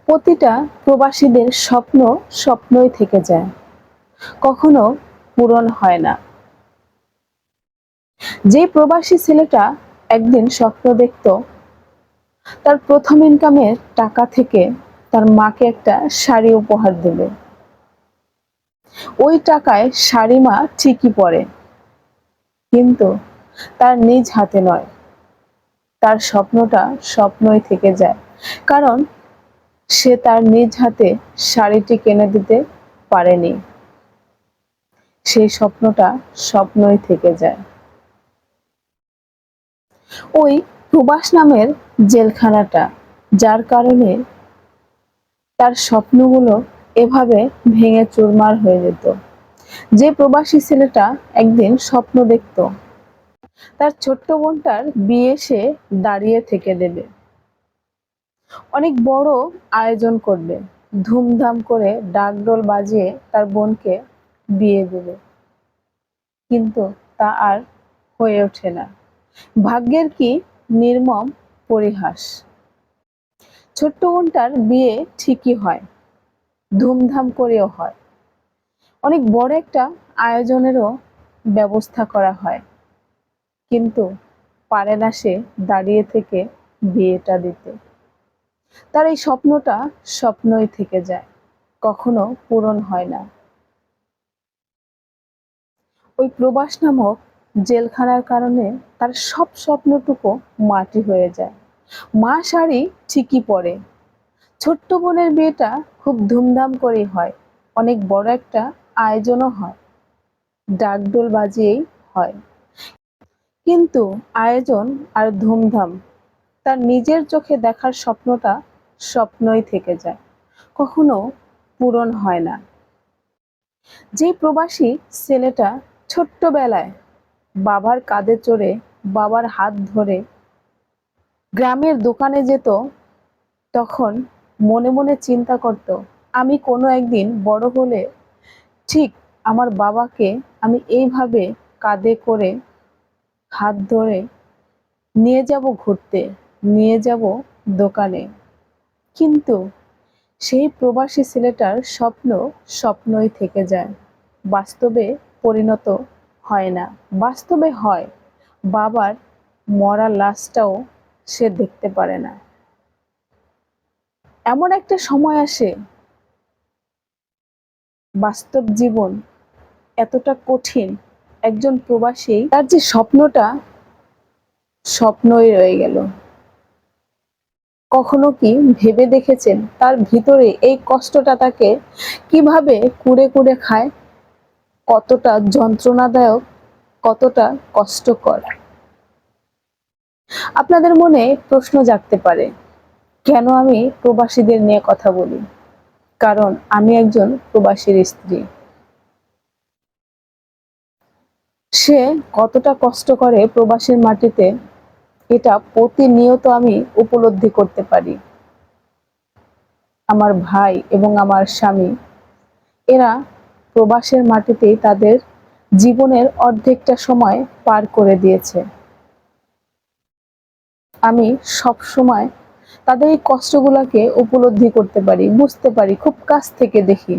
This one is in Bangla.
প্রতিটা প্রবাসীদের স্বপ্ন স্বপ্নই থেকে যায়, কখনো পূরণ হয় না। যে প্রবাসী ছেলেটা একদিন স্বপ্ন দেখত তার প্রথম ইনকামের টাকা থেকে তার মাকে একটা শাড়ি উপহার দেবে, ওই টাকায় শাড়ি মা ঠিকই পরে, কিন্তু তার নিজ হাতে নয়। তার স্বপ্নটা স্বপ্নই থেকে যায়, কারণ সে তার নিজ হাতে শাড়িটি কিনে দিতে পারেনি। সেই স্বপ্নটা স্বপ্নই থেকে যায়। ওই প্রবাস নামের জেলখানাটা, যার কারণে তার স্বপ্নগুলো এভাবে ভেঙে চুরমার হয়ে যেত। যে প্রবাসী ছেলেটা একদিন স্বপ্ন দেখত তার ছোট্ট বোনটার বিয়ে সে দাঁড়িয়ে থেকে দেবে, অনেক বড় আয়োজন করবে, ধুমধাম করে ডাকডোল বাজিয়ে তার বোনকে বিয়ে দেবে, কিন্তু তা আর হয়ে ওঠে না। ভাগ্যের কি নির্মম পরিহাস! ছোট্ট বোনটার বিয়ে ঠিকই হয়, ধুমধাম করেও হয়, অনেক বড় একটা আয়োজনেরও ব্যবস্থা করা হয়, কিন্তু পারে না সে দাঁড়িয়ে থেকে বিয়েটা দিতে। তার এই স্বপ্নটা স্বপ্নই থেকে যায়, কখনো পূরণ হয় না। ওই প্রবাস নামক জেলখানার কারণে তার সব স্বপ্নটুকু মাটি হয়ে যায়। মা শাড়ি ঠিকই পরে, ছোট্ট বোনের বিয়েটা খুব ধুমধাম করেই হয়, অনেক বড় একটা আয়োজনও হয়, ডাকডোল বাজিয়েই হয়, কিন্তু আয়োজন আর ধুমধাম তার নিজের চোখে দেখার স্বপ্নটা স্বপ্নই থেকে যায়, কখনো পূরণ হয় না। যে প্রবাসী ছেলেটা ছোট্টবেলায় বাবার কাঁধে চড়ে, বাবার হাত ধরে গ্রামের দোকানে যেত, তখন মনে মনে চিন্তা করত, আমি কোনো একদিন বড় হলে ঠিক আমার বাবাকে আমি এইভাবে কাঁধে করে হাত ধরে নিয়ে যাব ঘুরতে, নিয়ে যাব দোকানে। কিন্তু সেই প্রবাসী ছেলেটার স্বপ্ন স্বপ্নই থেকে যায়, বাস্তবে পরিণত হয় না। বাস্তবে হয়, বাবার মরা লাশটাও সে দেখতে পারে না। এমন একটা সময় আসে, বাস্তব জীবন এতটা কঠিন, একজন প্রবাসী তার যে স্বপ্নটা স্বপ্নই রয়ে গেল। কখনো কি ভেবে দেখেছেন তার ভিতরে এই কষ্টটা তাকে কিভাবে কুরে কুরে খায়? কতটা যন্ত্রণাদায়ক, কতটা কষ্টকর! আপনাদের মনে প্রশ্ন জাগতে পারে, কেন আমি প্রবাসীদের নিয়ে কথা বলি? কারণ আমি একজন প্রবাসীর স্ত্রী। সে কতটা কষ্ট করে প্রবাসীর মাটিতে, এটা প্রতিনিয়ত আমি উপলব্ধি করতে পারি। আমার ভাই এবং আমার স্বামী, এরা প্রবাসের মাটিতেই তাদের জীবনের অর্ধেকটা সময় পার করে দিয়েছে। আমি সব সময় তাদের এই কষ্টগুলোকে উপলব্ধি করতে পারি, বুঝতে পারি, খুব কাছ থেকে দেখি।